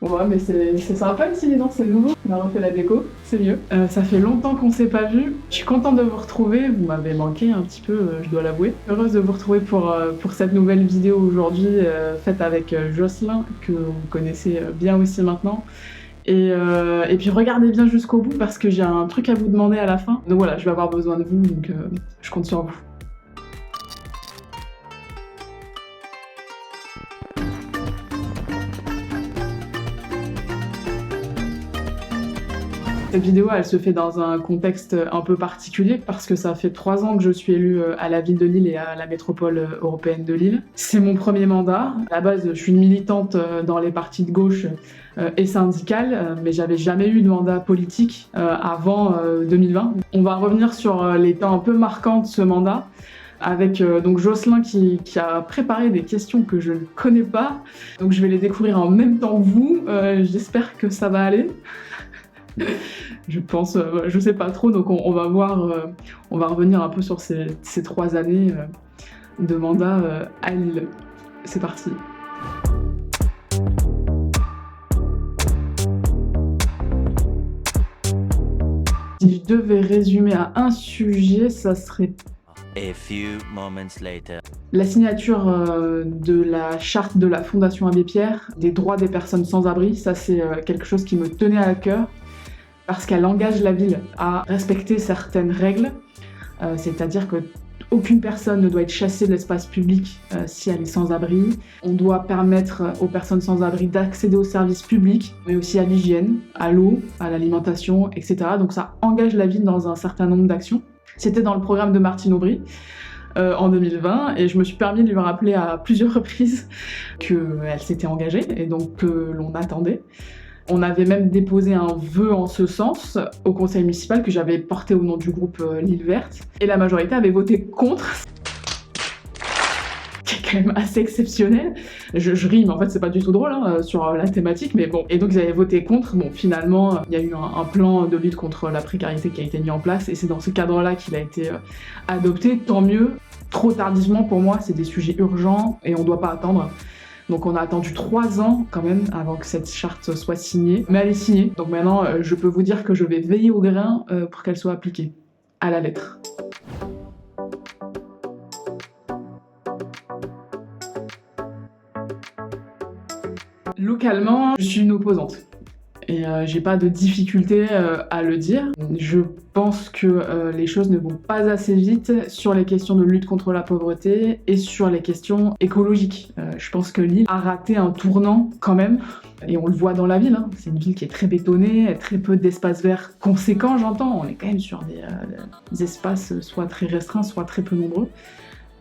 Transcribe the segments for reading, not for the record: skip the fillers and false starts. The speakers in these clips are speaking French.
Ouais, mais c'est sympa ici, non, c'est nouveau. On a refait la déco, c'est mieux. Ça fait longtemps qu'on s'est pas vu. Je suis contente de vous retrouver. Vous m'avez manqué un petit peu, je dois l'avouer. Heureuse de vous retrouver pour cette nouvelle vidéo aujourd'hui, faite avec Jocelyn, que vous connaissez bien aussi maintenant. Et puis regardez bien jusqu'au bout parce que j'ai un truc à vous demander à la fin. Donc voilà, je vais avoir besoin de vous, donc je compte sur vous. Cette vidéo, elle se fait dans un contexte un peu particulier parce que ça fait 3 ans que je suis élue à la ville de Lille et à la métropole européenne de Lille. C'est mon premier mandat. À la base, je suis une militante dans les partis de gauche et syndicales, mais j'avais jamais eu de mandat politique avant 2020. On va revenir sur les temps un peu marquants de ce mandat avec donc Jocelyn qui a préparé des questions que je ne connais pas. Donc je vais les découvrir en même temps que vous. J'espère que ça va aller. Je pense, je sais pas trop, donc on va voir, on va revenir un peu sur ces 3 années de mandat à Lille. C'est parti. Si je devais résumer à un sujet, ça serait A few moments later. La signature de la charte de la Fondation Abbé Pierre, des droits des personnes sans abri. Ça c'est quelque chose qui me tenait à cœur, parce qu'elle engage la ville à respecter certaines règles, c'est-à-dire qu'aucune personne ne doit être chassée de l'espace public si elle est sans abri. On doit permettre aux personnes sans abri d'accéder aux services publics, mais aussi à l'hygiène, à l'eau, à l'alimentation, etc. Donc ça engage la ville dans un certain nombre d'actions. C'était dans le programme de Martine Aubry en 2020, et je me suis permis de lui rappeler à plusieurs reprises qu'elle s'était engagée, et donc que l'on attendait. On avait même déposé un vœu en ce sens au conseil municipal que j'avais porté au nom du groupe Lille Verte. Et la majorité avait voté contre, qui est quand même assez exceptionnel. Je ris, mais en fait c'est pas du tout drôle sur la thématique, mais bon. Et donc ils avaient voté contre. Bon, finalement, il y a eu un plan de lutte contre la précarité qui a été mis en place, et c'est dans ce cadre-là qu'il a été adopté. Tant mieux. Trop tardivement pour moi, c'est des sujets urgents et on doit pas attendre. Donc on a attendu 3 ans quand même avant que cette charte soit signée. Mais elle est signée, donc maintenant je peux vous dire que je vais veiller au grain pour qu'elle soit appliquée, à la lettre. Localement, je suis une opposante. Et j'ai pas de difficulté à le dire. Je pense que les choses ne vont pas assez vite sur les questions de lutte contre la pauvreté et sur les questions écologiques. Je pense que Lille a raté un tournant quand même, et on le voit dans la ville. C'est une ville qui est très bétonnée, très peu d'espaces verts conséquents, j'entends. On est quand même sur des espaces soit très restreints, soit très peu nombreux.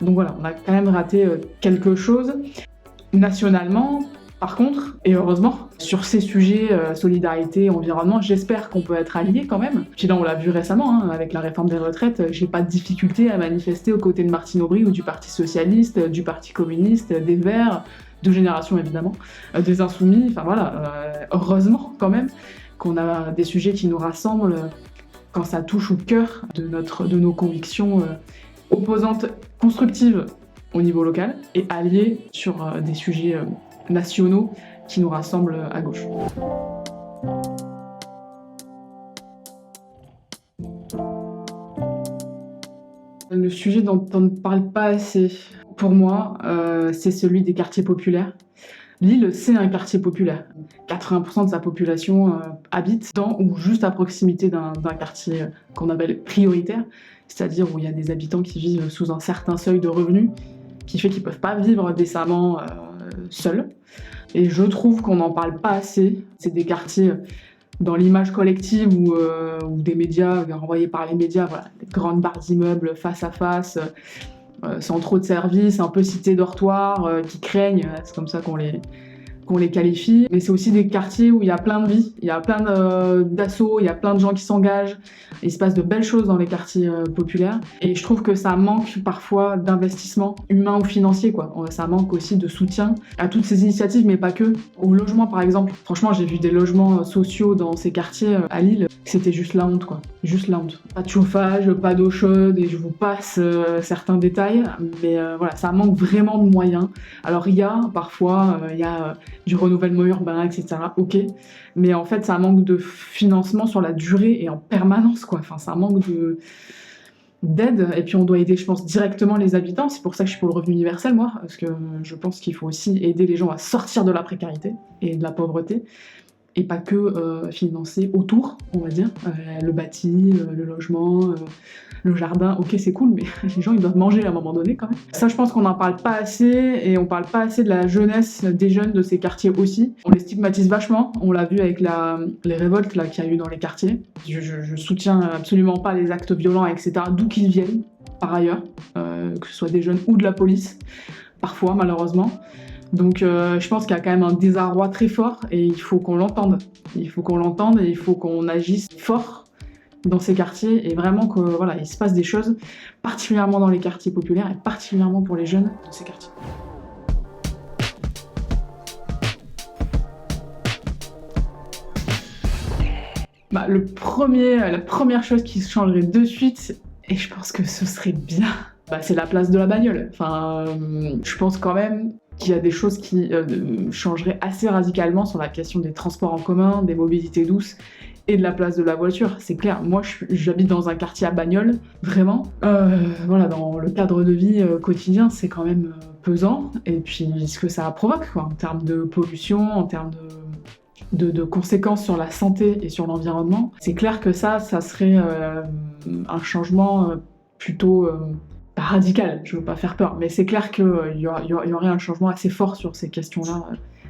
Donc voilà, on a quand même raté quelque chose. Nationalement, par contre, et heureusement, sur ces sujets, solidarité, environnement, j'espère qu'on peut être alliés quand même. Puis là, on l'a vu récemment, avec la réforme des retraites, j'ai pas de difficulté à manifester aux côtés de Martine Aubry ou du Parti Socialiste, du Parti Communiste, des Verts, de Génération évidemment, des Insoumis, enfin voilà, heureusement quand même qu'on a des sujets qui nous rassemblent quand ça touche au cœur de nos convictions opposantes, constructives au niveau local, et alliées sur des sujets nationaux qui nous rassemblent à gauche. Le sujet dont on ne parle pas assez, pour moi, c'est celui des quartiers populaires. Lille, c'est un quartier populaire. 80% de sa population habite dans ou juste à proximité d'un quartier qu'on appelle prioritaire, c'est-à-dire où il y a des habitants qui vivent sous un certain seuil de revenus, qui fait qu'ils ne peuvent pas vivre décemment seuls. Et je trouve qu'on n'en parle pas assez. C'est des quartiers dans l'image collective ou des médias, renvoyés par les médias, voilà, des grandes barres d'immeubles face à face, sans trop de services, un peu cité dortoir, qui craignent, c'est comme ça qu'on les qualifie. Mais c'est aussi des quartiers où il y a plein de vie, il y a plein d'assauts, il y a plein de gens qui s'engagent, il se passe de belles choses dans les quartiers populaires. Et je trouve que ça manque parfois d'investissement humain ou financier, quoi. Ça manque aussi de soutien à toutes ces initiatives, mais pas que. Au logement, par exemple. Franchement, j'ai vu des logements sociaux dans ces quartiers à Lille, c'était juste la honte, quoi. Juste la honte. Pas de chauffage, pas d'eau chaude, et je vous passe certains détails, mais voilà, ça manque vraiment de moyens. Alors il y a parfois, du renouvellement urbain, etc. Ok, mais en fait, c'est un manque de financement sur la durée et en permanence, quoi. Enfin, c'est un manque d'aide, et puis on doit aider, je pense, directement les habitants. C'est pour ça que je suis pour le revenu universel, moi, parce que je pense qu'il faut aussi aider les gens à sortir de la précarité et de la pauvreté, et pas que financer autour, on va dire, le bâti, le logement, le jardin. Ok, c'est cool, mais les gens, ils doivent manger à un moment donné, quand même. Ça, je pense qu'on n'en parle pas assez, et on parle pas assez de la jeunesse, des jeunes de ces quartiers aussi. On les stigmatise vachement, on l'a vu avec les révoltes là, qu'il y a eu dans les quartiers. Je soutiens absolument pas les actes violents, etc., d'où qu'ils viennent, par ailleurs, que ce soit des jeunes ou de la police, parfois, malheureusement. Donc je pense qu'il y a quand même un désarroi très fort, et il faut qu'on l'entende. Il faut qu'on l'entende, et il faut qu'on agisse fort dans ces quartiers, et vraiment que voilà, il se passe des choses, particulièrement dans les quartiers populaires, et particulièrement pour les jeunes de ces quartiers. Bah, la première chose qui se changerait de suite, et je pense que ce serait bien, c'est la place de la bagnole. Enfin, je pense quand même qu'il y a des choses qui changeraient assez radicalement sur la question des transports en commun, des mobilités douces et de la place de la voiture. C'est clair, moi j'habite dans un quartier à bagnole, vraiment. Voilà, dans le cadre de vie quotidien, c'est quand même pesant. Et puis ce que ça provoque, quoi, en termes de pollution, en termes de conséquences sur la santé et sur l'environnement. C'est clair que ça serait un changement plutôt... pas radical, je veux pas faire peur, mais c'est clair qu'il y aurait un changement assez fort sur ces questions-là,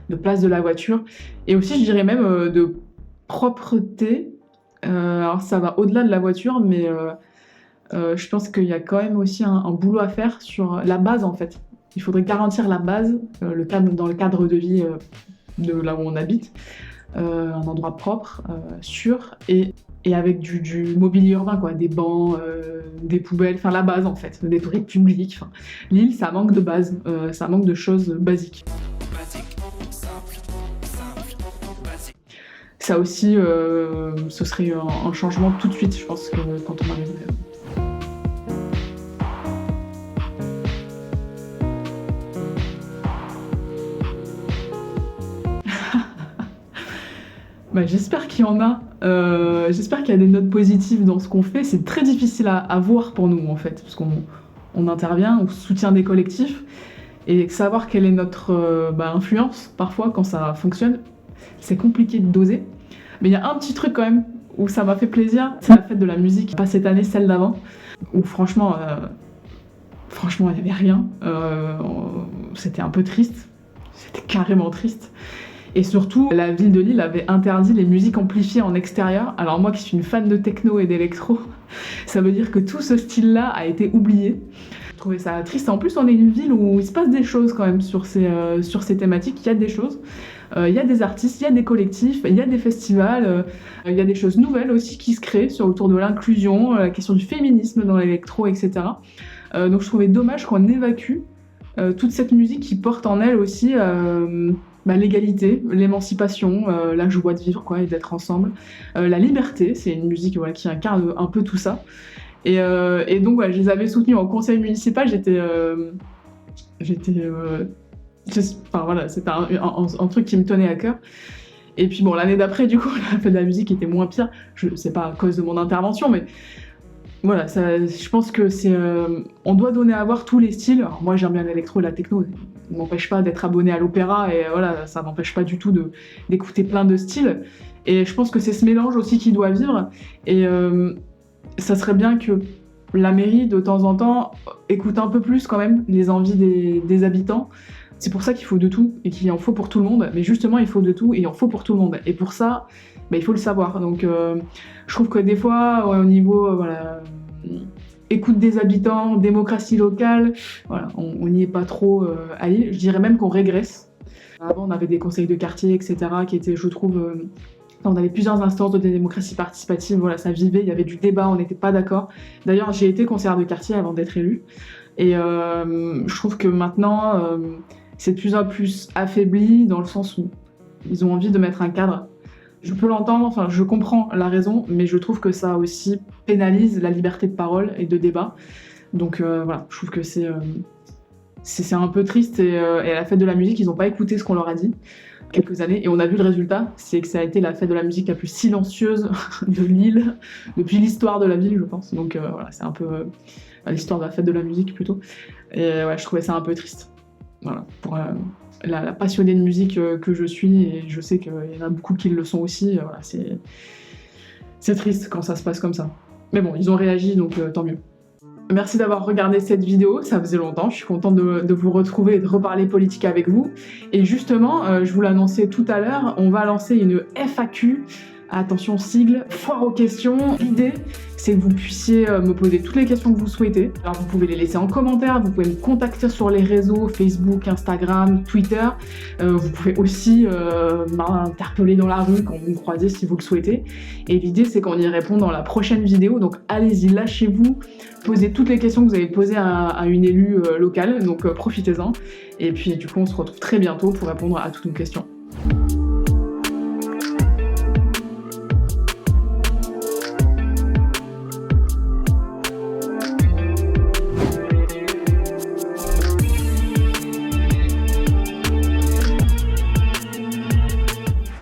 de place de la voiture, et aussi je dirais même de propreté. Alors ça va au-delà de la voiture, mais je pense qu'il y a quand même aussi un boulot à faire sur la base, en fait. Il faudrait garantir la base, dans le cadre de vie de là où on habite, un endroit propre, sûr, et avec du mobilier urbain, quoi, des bancs, des poubelles, enfin la base en fait, des toilettes publiques. Lille, ça manque de base, ça manque de choses basiques. Ça aussi, ce serait un changement tout de suite, je pense, que quand on arriverait. J'espère qu'il y en a. J'espère qu'il y a des notes positives dans ce qu'on fait. C'est très difficile à voir pour nous, en fait, parce qu'on intervient, on soutient des collectifs, et savoir quelle est notre influence, parfois, quand ça fonctionne, c'est compliqué de doser. Mais il y a un petit truc, quand même, où ça m'a fait plaisir, c'est la fête de la musique, pas cette année, celle d'avant, où franchement, il n'y avait rien. C'était un peu triste. C'était carrément triste. Et surtout, la ville de Lille avait interdit les musiques amplifiées en extérieur. Alors moi qui suis une fan de techno et d'électro, ça veut dire que tout ce style-là a été oublié. Je trouvais ça triste. En plus, on est une ville où il se passe des choses quand même sur ces thématiques. Il y a des choses, il y a des artistes, il y a des collectifs, il y a des festivals, il y a des choses nouvelles aussi qui se créent autour de l'inclusion, la question du féminisme dans l'électro, etc. Donc je trouvais dommage qu'on évacue toute cette musique qui porte en elle aussi... l'égalité, l'émancipation, la joie de vivre, quoi, et d'être ensemble. La liberté, c'est une musique qui incarne un peu tout ça. Et donc, je les avais soutenus en conseil municipal. C'était c'était un truc qui me tenait à cœur. Et puis bon, l'année d'après, du coup, la fête de la musique était moins pire. C'est pas à cause de mon intervention, mais voilà, je pense que on doit donner à voir tous les styles. Alors moi, j'aime bien l'électro et la techno. Ça m'empêche pas d'être abonné à l'opéra, et voilà, ça m'empêche pas du tout d'écouter plein de styles. Et je pense que c'est ce mélange aussi qui doit vivre. Et ça serait bien que la mairie, de temps en temps, écoute un peu plus quand même les envies des habitants. C'est pour ça qu'il faut de tout, et qu'il en faut pour tout le monde. Mais justement, il faut de tout, et il en faut pour tout le monde. Et pour ça, il faut le savoir. Donc je trouve que des fois, au niveau écoute des habitants, démocratie locale, voilà, on n'y est pas trop à Lille. Je dirais même qu'on régresse. Avant, on avait des conseils de quartier, etc., qui étaient, je trouve... on avait plusieurs instances de démocratie participative, voilà, ça vivait, il y avait du débat, on n'était pas d'accord. D'ailleurs, j'ai été conseillère de quartier avant d'être élue. Et je trouve que maintenant, c'est de plus en plus affaibli, dans le sens où ils ont envie de mettre un cadre. Je peux l'entendre, enfin, je comprends la raison, mais je trouve que ça aussi pénalise la liberté de parole et de débat. Donc voilà, je trouve que c'est un peu triste, et à la fête de la musique, ils n'ont pas écouté ce qu'on leur a dit. quelques années et on a vu le résultat, c'est que ça a été la fête de la musique la plus silencieuse de Lille depuis l'histoire de la ville, je pense. Donc voilà, c'est un peu l'histoire de la fête de la musique plutôt. Et ouais, je trouvais ça un peu triste. Voilà, pour la passionnée de musique que je suis, et je sais qu'il y en a beaucoup qui le sont aussi, voilà, c'est triste quand ça se passe comme ça. Mais bon, ils ont réagi, donc tant mieux. Merci d'avoir regardé cette vidéo, ça faisait longtemps, je suis contente de vous retrouver et de reparler politique avec vous. Et justement, je vous l'annonçais tout à l'heure, on va lancer une FAQ, attention sigle, foire aux questions. L'idée, c'est que vous puissiez me poser toutes les questions que vous souhaitez. Alors vous pouvez les laisser en commentaire, vous pouvez me contacter sur les réseaux, Facebook, Instagram, Twitter. Vous pouvez aussi m'interpeller dans la rue quand vous me croisez si vous le souhaitez. Et l'idée, c'est qu'on y répond dans la prochaine vidéo, donc allez-y, lâchez-vous, posez toutes les questions que vous avez posées à une élue locale, donc profitez-en. Et puis du coup, on se retrouve très bientôt pour répondre à toutes vos questions.